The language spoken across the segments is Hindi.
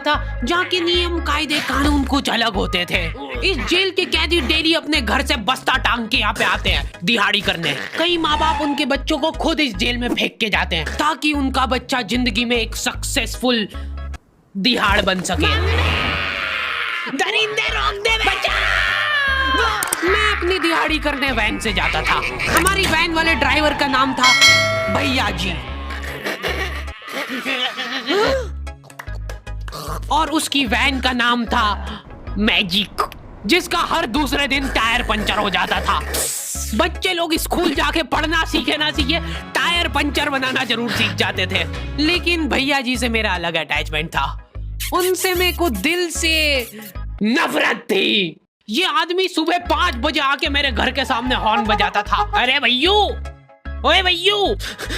था जहाँ के नियम कायदे कानून कुछ अलग होते थे। इस जेल के कैदी डेली अपने घर से बस्ता टांग के यहाँ पे आते हैं दिहाड़ी करने। कई माँ बाप उनके बच्चों को खुद इस जेल में फेंक के जाते हैं ताकि उनका बच्चा जिंदगी में एक सक्सेसफुल दिहाड़ बन सके। दरिंदे रोक दे बच्चा। मैं अपनी दिहाड़ी करने वैन से जाता था। हमारी वैन वाले ड्राइवर का नाम था भैया जी और उसकी वैन का नाम था मैजिक, जिसका हर दूसरे दिन टायर पंचर हो जाता था। बच्चे लोग स्कूल जाके पढ़ना सीखे ना सीखे टायर पंचर बनाना जरूर सीख जाते थे। लेकिन भैया जी से मेरा अलग अटैचमेंट था। उनसे मेरे को दिल से नफरत थी। ये आदमी सुबह 5 बजे आके मेरे घर के सामने हॉर्न बजाता था। अरे भैयू, ओए भैयू,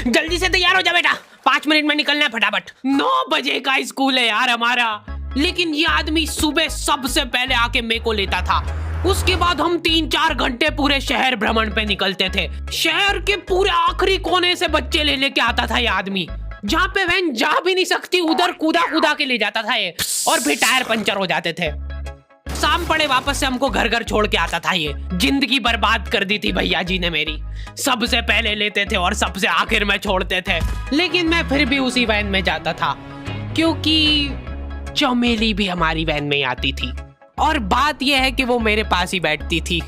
जल्दी से तैयार हो जा बेटा, 5 मिनट में निकलना है फटाफट। 9 बजे का स्कूल है यार हमारा। लेकिन ये आदमी सुबह सबसे पहले आके मेरे को लेता था। उसके बाद हम 3-4 घंटे पूरे शहर भ्रमण पे निकलते थे। शहर के पूरे आखिरी कोने से बच्चे ले लेके आता था ये आदमी। जहाँ पे वैन जा भी नहीं सकती उधर कूदा कूदा के ले जाता था ये, और फिर टायर पंचर हो जाते थे। शाम पड़े वापस से हमको घर घर छोड़ के आता था ये। जिंदगी बर्बाद कर दी थी भैया जी ने मेरी। सबसे पहले लेते थे और सबसे आखिर में छोड़ते थे। लेकिन मैं फिर भी उसी वैन में जाता था क्योंकि चमेली भी हमारी वैन में आती थी। और बात यह है कि वो मेरे पास ही बैठती थी,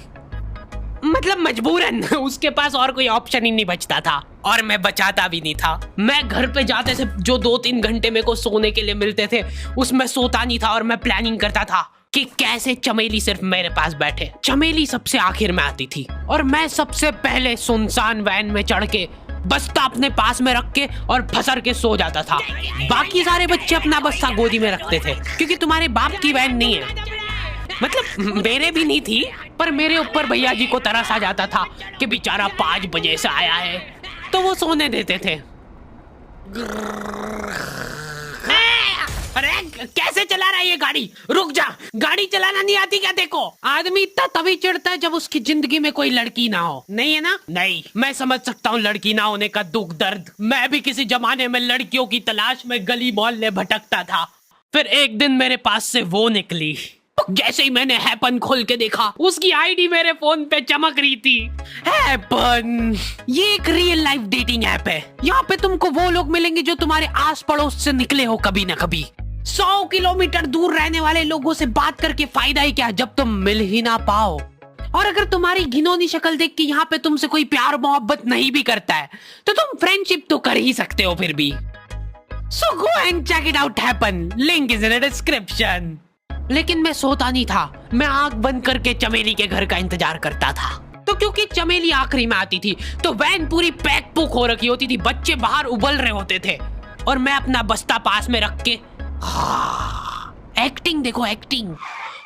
मतलब मजबूरन। उसके पास और कोई ऑप्शन ही नहीं बचता था और मैं बचाता भी नहीं था। मैं घर पे जाते से जो 2-3 घंटे मेरे को सोने के लिए मिलते थे उसमें सोता नहीं था और मैं प्लानिंग करता था कि कैसे चमेली सिर्फ मेरे पास बैठे। चमेली सबसे आखिर में आती थी और मैं सबसे पहले सुनसान वैन में चढ़ के बस्ता अपने पास में रख के और फसर के सो जाता था। बाकी सारे बच्चे अपना बस्ता गोदी में रखते थे क्योंकि तुम्हारे बाप की वैन नहीं है, मतलब मेरे भी नहीं थी, पर मेरे ऊपर भैया जी को तरस आ जाता था कि बेचारा 5 बजे से आया है, तो वो सोने देते थे। अरे कैसे चला रहा है ये गाड़ी? रुक जा, गाड़ी चलाना नहीं आती क्या? देखो, आदमी इतना तभी चिढ़ता है जब उसकी जिंदगी में कोई लड़की ना हो। नहीं है ना? नहीं, मैं समझ सकता हूँ लड़की ना होने का दुख दर्द। मैं भी किसी जमाने में लड़कियों की तलाश में गली मोहल्ले भटकता था। फिर एक दिन मेरे पास से वो निकली। जैसे ही मैंने हैपन खोल के देखा उसकी आईडी मेरे फोन पे चमक रही थी। हैपन ये एक रियल लाइफ डेटिंग ऐप है। यहाँ पे तुमको वो लोग मिलेंगे जो तुम्हारे आस पड़ोस से निकले हो कभी ना कभी। 100 किलोमीटर दूर रहने वाले लोगों से बात करके फायदा ही क्या जब तुम मिल ही ना पाओ। और अगर तुम्हारी घिनौनी शक्ल देख के यहाँ पे तुमसे कोई प्यार मोहब्बत नहीं भी करता है तो तुम फ्रेंडशिप तो कर ही सकते हो फिर भी। So go and check it out happen. Link is in the description. लेकिन मैं सोता नहीं था। मैं आंख बंद करके चमेली के घर का इंतजार करता था। तो क्योंकि चमेली आखिरी में आती थी तो वैन पूरी पैक पुक हो रखी होती थी, बच्चे बाहर उबल रहे होते थे और मैं अपना बस्ता पास में रख के एक्टिंग देखो एक्टिंग।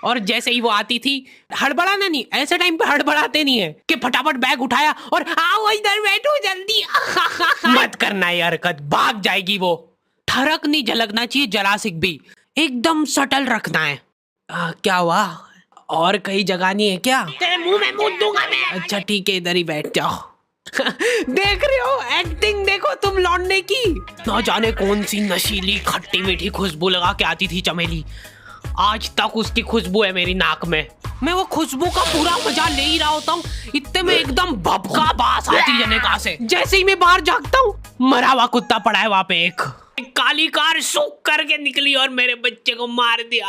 और जैसे ही वो आती थी, हड़बड़ाना नहीं, ऐसे टाइम पे हड़बड़ाते नहीं है कि फटाफट बैग उठाया और आओ इधर बैठो जल्दी। मत करना ये हरकत, भाग जाएगी वो। ठरक नहीं झलकना चाहिए जरा सिक भी, एकदम सटल रखना है। क्या हुआ? और कहीं जगह नहीं है क्या? तेरे मुंह में मूत दूंगा मैं। अच्छा ठीक है, इधर ही बैठ जाओ। देख रहे हो एक्टिंग देखो तुम लौंडे की। ना जाने कौन सी नशीली खट्टी मीठी खुशबू लगा के आती थी चमेली। आज तक उसकी खुशबू है मेरी नाक में। मैं वो खुशबू का पूरा मजा ले ही रहा होता हूँ, इतने में एकदम भभका बास आती है निकाह से। जैसे ही मैं बाहर झांकता हूँ, मरा हुआ कुत्ता पड़ा है वहाँ पे। एक काली कार सूख करके निकली और मेरे बच्चे को मार दिया।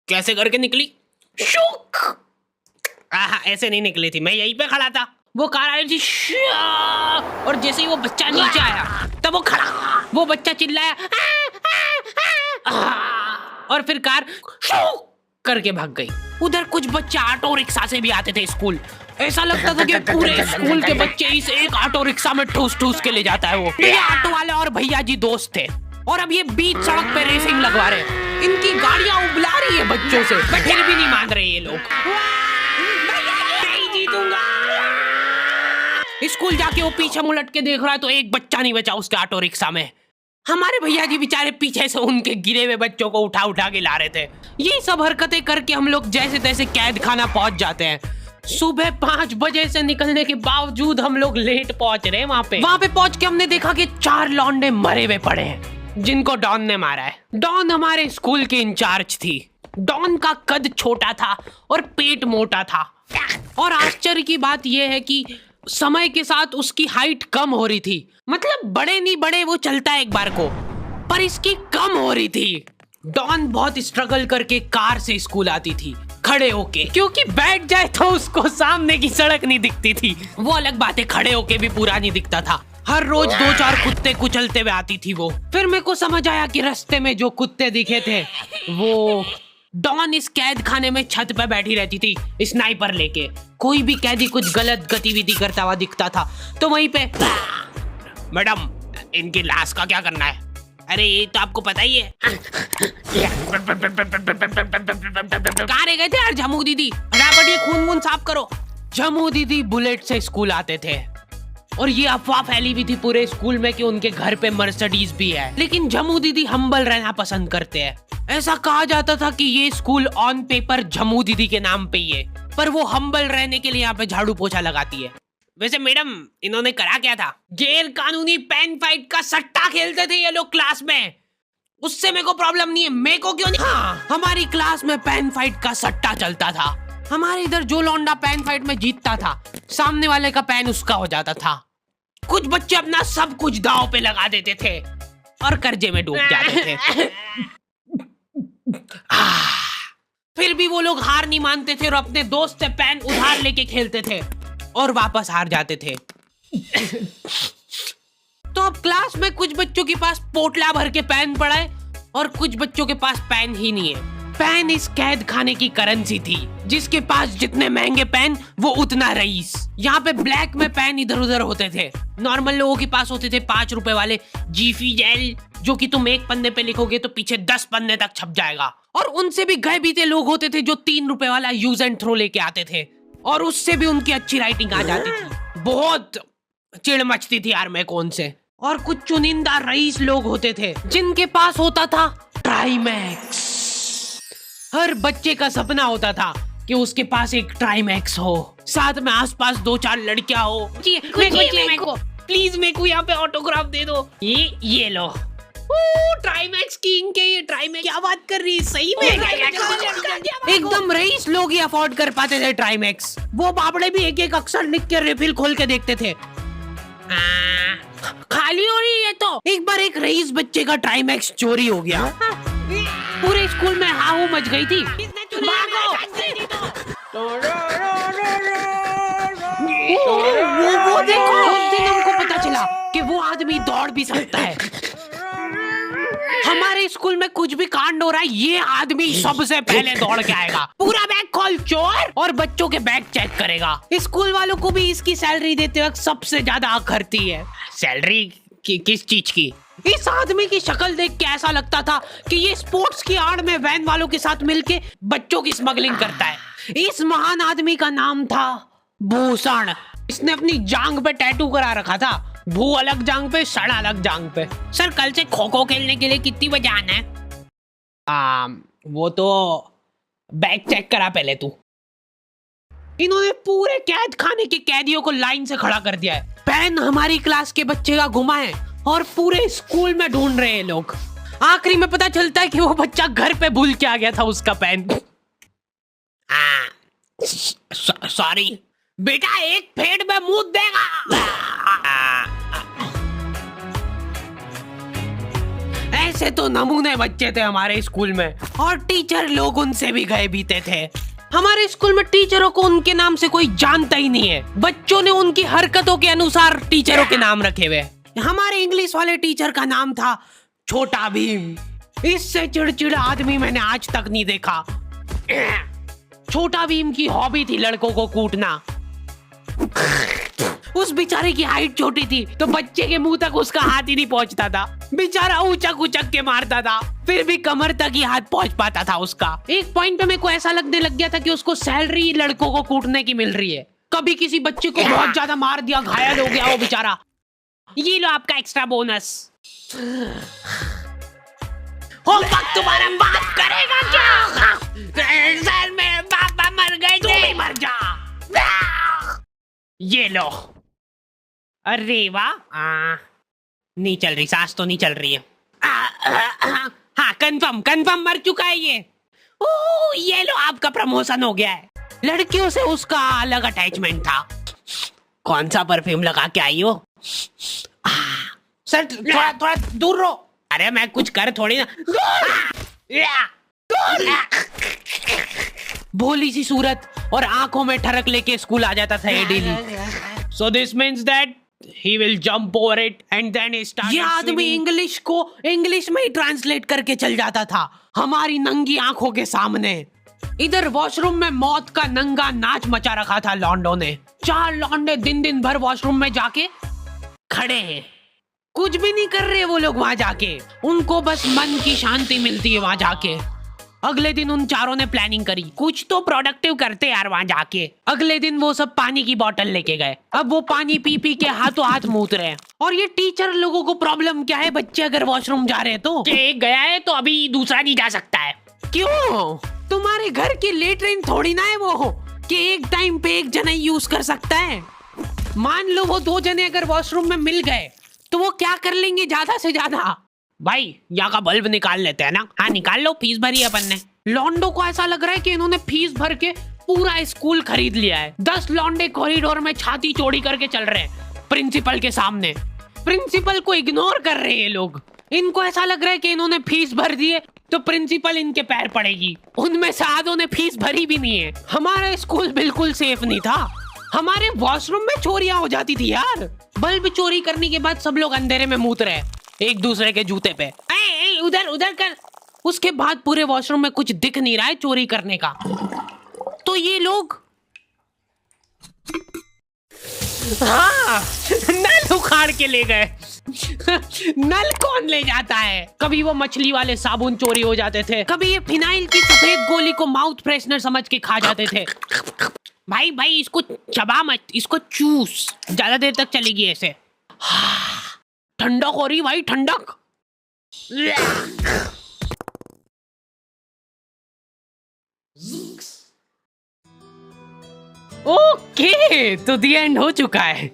कैसे करके निकली? शूक। ऐसे नहीं निकली थी, मैं यहीं पे खड़ा था, वो कार आई थी और जैसे ही वो बच्चा नीचे आया तब वो खड़ा, वो बच्चा चिल्लाया और फिर कार शूक करके भाग गई। उधर कुछ बच्चे ऑटो रिक्शा से भी आते थे स्कूल। ऐसा लगता था कि पूरे स्कूल के बच्चे इस एक ऑटो रिक्शा में ठूस ठूस के ले जाता है वो। ये ऑटो वाले और भैया जी दोस्त थे और अब ये बीच सड़क पे रेसिंग लगवा रहे हैं। इनकी गाड़ियां उबला रही है बच्चों से, पर फिर भी नहीं मान रहे ये लोग। नहीं जीतूंगा। स्कूल जाके वो पीछे मुलट के देख रहा है तो एक बच्चा नहीं बचा उसके ऑटो रिक्शा में। हमारे भैया जी बेचारे पीछे से उनके गिरे हुए बच्चों को उठा उठा के ला रहे थे। ये सब हरकतें करके हम लोग जैसे तैसे कैद खाना पहुंच जाते हैं। सुबह 5 बजे से निकलने के बावजूद हम लोग लेट पहुंच रहे हैं। वहाँ पे पहुंच के हमने देखा कि 4 लौंडे मरे हुए पड़े हैं। जिनको डॉन ने मारा है। डॉन हमारे स्कूल की इंचार्ज थी। डॉन का कद छोटा था और पेट मोटा था, और आश्चर्य की बात यह है कि समय के साथ उसकी हाइट कम हो रही थी। मतलब बड़े नहीं बड़े वो चलता है एक बार को, पर इसकी कम हो रही थी। डॉन बहुत स्ट्रगल करके कार से स्कूल आती थी खड़े होके, क्योंकि बैठ जाए तो उसको सामने की सड़क नहीं दिखती थी। वो अलग बात है, खड़े होके भी पूरा नहीं दिखता था। हर रोज 2-4 कुत्ते कुचलते हुए आती थी वो। फिर मेरे को समझ आया कि रास्ते में जो कुत्ते दिखे थे वो डॉन इस कैद खाने में छत पे बैठी रहती थी स्नाइपर लेके। कोई भी कैदी कुछ गलत गतिविधि करता हुआ दिखता था तो वहीं पे, मैडम इनकी लाश का क्या करना है? अरे ये तो आपको पता ही है। कहाँ रह गए थे यार झमू दीदी? फटाफट ये खून वून साफ करो। झमू दीदी बुलेट से स्कूल आते थे और ये अफवाह फैली हुई थी पूरे स्कूल में कि उनके घर पे मर्सिडीज भी है। लेकिन झमू दीदी हम्बल रहना पसंद करते हैं। ऐसा कहा जाता था कि ये स्कूल ऑन पेपर झमू दीदी के नाम पे ही है, पर वो हम्बल रहने के लिए यहाँ पे झाड़ू पोछा लगाती है। वैसे मैडम इन्होंने करा क्या था? गैर कानूनी पेन फाइट का सट्टा खेलते थे ये लोग क्लास में। उससे मेरे को प्रॉब्लम नहीं है, मेरे को क्यों नहीं? हाँ, हमारी क्लास में पेन फाइट का सट्टा चलता था। हमारे इधर जो लौंडा पेन फाइट में जीतता था, सामने वाले का पेन उसका हो जाता था। कुछ बच्चे अपना सब कुछ दांव पे लगा देते थे और कर्जे में डूब जाते थे। फिर भी वो लोग हार नहीं मानते थे और अपने दोस्त से पेन उधार लेके खेलते थे और वापस हार जाते थे। तो अब क्लास में कुछ बच्चों के पास पोटला भर के पेन पड़ा है और कुछ बच्चों के पास पेन ही नहीं है। पेन इस कैद खाने की करेंसी थी। जिसके पास जितने महंगे पेन वो उतना रईस। यहाँ पे ब्लैक में पेन इधर उधर होते थे। नॉर्मल लोगों के पास होते थे 5 रुपए वाले जीफी जेल, जो कि तुम एक पन्ने पे लिखोगे तो पीछे 10 पन्ने तक छप जाएगा। और उनसे भी गए बीते लोग होते थे जो 3 रुपए वाला यूज एंड थ्रो लेके आते थे और उससे भी उनकी अच्छी राइटिंग आ जाती थी। बहुत चिढ़ मचती थी यार मेरे को उनसे। और कुछ चुनिंदा रईस लोग होते थे जिनके पास होता था ट्राईमैक्स। हर बच्चे का सपना होता था कि उसके पास एक ट्राईमैक्स हो, साथ में आसपास 2-4 लड़कियां हो। मेरे को प्लीज मेरे को यहाँ पे ऑटोग्राफ दे दो। ये लो ट्राईमैक्स किंग के। ये ट्राईमैक्स क्या बात कर रही है? सही में एकदम रईस लोग ही अफोर्ड कर पाते थे ट्राईमैक्स। वो बाबड़े भी एक एक अक्षर लिख के रिफिल खोल के देखते थे। खाली हो रही है तो एक बार एक रईस बच्चे का ट्राईमैक्स चोरी हो गया। पूरे स्कूल में हाहू मच गई थी। वो देखो, उस दिन हमको पता चला कि वो आदमी दौड़ भी सकता है। हमारे स्कूल में कुछ भी कांड हो रहा है, ये आदमी सबसे पहले दौड़ के आएगा। पूरा बैग खोल चोर, और बच्चों के बैग चेक करेगा। स्कूल वालों को भी इसकी सैलरी देते वक्त सबसे ज्यादा आग खरती है। सैलरी किस चीज की? इस आदमी की शक्ल देख के ऐसा लगता था कि ये स्पोर्ट्स की आड़ में वैन वालों के साथ मिलके बच्चों की स्मगलिंग करता है। इस महान आदमी का नाम था भूषण। इसने अपनी जांग पे टैटू करा रखा था, भू अलग जांग पे, सड़ अलग जांग पे। सर कल से खो खो खेलने के लिए कितनी बजे आना है? वो तो बैग चेक करा पहले तू। इन्होंने पूरे कैद खाने के कैदियों को लाइन से खड़ा कर दिया है। पेन हमारी क्लास के बच्चे का गुमा है और पूरे स्कूल में ढूंढ रहे हैं लोग। आखिरी में पता चलता है कि वो बच्चा घर पे भूल के आ गया था उसका पेन। सॉरी बेटा, एक फेट में मुंह देगा। ऐसे तो नमूने बच्चे थे हमारे स्कूल में, और टीचर लोग उनसे भी गए बीते थे। हमारे स्कूल में टीचरों को उनके नाम से कोई जानता ही नहीं है। बच्चों ने उनकी हरकतों के अनुसार टीचरों के नाम रखे हुए। हमारे इंग्लिश वाले टीचर का नाम था छोटा भीम। इससे चिड़चिड़ा आदमी मैंने आज तक नहीं देखा। छोटा भीम की हॉबी थी लड़कों को कूटना। उस बेचारे की हाइट छोटी थी तो बच्चे के मुंह तक उसका हाथ ही नहीं पहुंचता था। बेचारा उचक उचक के मारता था, फिर भी कमर तक ही हाथ पहुंच पाता था उसका। एक पॉइंट पे मेरे को ऐसा लगने लग गया था कि उसको सैलरी लड़कों को कूटने की मिल रही है। कभी किसी बच्चे को बहुत ज्यादा मार दिया, घायल हो गया वो बेचारा, ये लो आपका एक्स्ट्रा बोनस। होमवर्क तुम्हारा बाप करेगा क्या? सर मेरे पापा मर गए थे। तू भी मर जा। ये लो। अरे वाह, नहीं चल रही, सांस तो नहीं चल रही है। हाँ कंफर्म मर चुका है ये। ओह ये लो आपका प्रमोशन हो गया है। लड़कियों से उसका अलग अटैचमेंट था। कौन सा परफ्यूम लगा के आई हो? सर थोड़ा दूर रहो। अरे मैं कुछ कर थोड़ी ना। भोली सी सूरत और आंखों में ठरक लेके स्कूल आ जाता था ये daily. So this means that he will jump over it and then he started. ये आदमी इंग्लिश को इंग्लिश में ही ट्रांसलेट करके चल जाता था हमारी नंगी आंखों के सामने। इधर वॉशरूम में मौत का नंगा नाच मचा रखा था लॉन्डो ने। 4 लॉन्डे दिन भर वॉशरूम में जाके खड़े हैं, कुछ भी नहीं कर रहे वो लोग वहां जाके। उनको बस मन की शांति मिलती है वहां जाके। अगले दिन उन चारों ने प्लानिंग करी कुछ तो प्रोडक्टिव करते यार वहां जाके। अगले दिन वो सब पानी की बोतल लेके गए। अब वो पानी पी के हाथों हाथ मूत रहे हैं। और ये टीचर लोगों को प्रॉब्लम क्या है, बच्चे अगर वॉशरूम जा रहे हैं तो एक गया है तो अभी दूसरा नहीं जा सकता है। क्यों? तुम्हारे घर की लेटरिन थोड़ी ना है वो कि एक टाइम पे एक जना यूज कर सकता है। मान लो वो 2 जने अगर वॉशरूम में मिल गए तो वो क्या कर लेंगे ज्यादा से ज्यादा? भाई यहाँ का बल्ब निकाल लेते हैं ना। हाँ निकाल लो, फीस भरी है अपन ने। लॉन्डो को ऐसा लग रहा है कि इन्होंने फीस भर के पूरा स्कूल खरीद लिया है। 10 लॉन्डे कॉरिडोर में छाती चौड़ी करके चल रहे हैं प्रिंसिपल के सामने। प्रिंसिपल को इग्नोर कर रहे हैं ये लोग। इनको ऐसा लग रहा है कि इन्होंने फीस भर दी है तो प्रिंसिपल इनके पैर पड़ेगी। उनमें से आधों ने फीस भरी भी नहीं है। हमारा स्कूल बिल्कुल सेफ नहीं था। हमारे वॉशरूम में चोरियां हो जाती थी यार। बल्ब चोरी करने के बाद सब लोग अंधेरे में मूत रहे एक दूसरे के जूते पे। उधर कर। उसके बाद पूरे वॉशरूम में कुछ दिख नहीं रहा है चोरी करने का। तो ये लोग हाँ नल उखाड़ के ले गए। नल कौन ले जाता है? कभी वो मछली वाले साबुन चोरी हो जाते थे, कभी ये फिनाइल की सफेद गोली को माउथ फ्रेशनर समझ के खा जाते थे। भाई इसको चबा मत, इसको चूस, ज्यादा देर तक चलेगी ऐसे। ठंडक हो रही भाई, ठंडक। ओके तो दी एंड हो चुका है।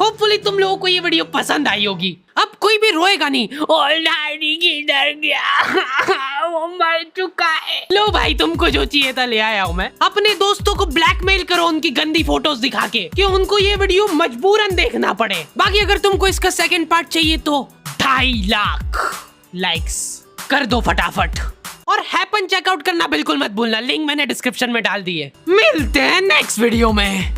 होपफुली तुम लोगों को ये वीडियो पसंद आई होगी। अब कोई भी रोएगा नहीं। किधर गया? वो मर चुका है। लो भाई तुमको जो चाहिए था ले आया हूँ मैं। अपने दोस्तों को ब्लैकमेल करो उनकी गंदी फोटोज दिखा के कि उनको ये वीडियो मजबूरन देखना पड़े। बाकी अगर तुमको इसका सेकंड पार्ट चाहिए तो 2.5 लाख लाइक्स कर दो फटाफट। और हैपन चेकआउट करना बिल्कुल मत भूलना, लिंक मैंने डिस्क्रिप्शन में डाल दी है। मिलते हैं नेक्स्ट वीडियो में।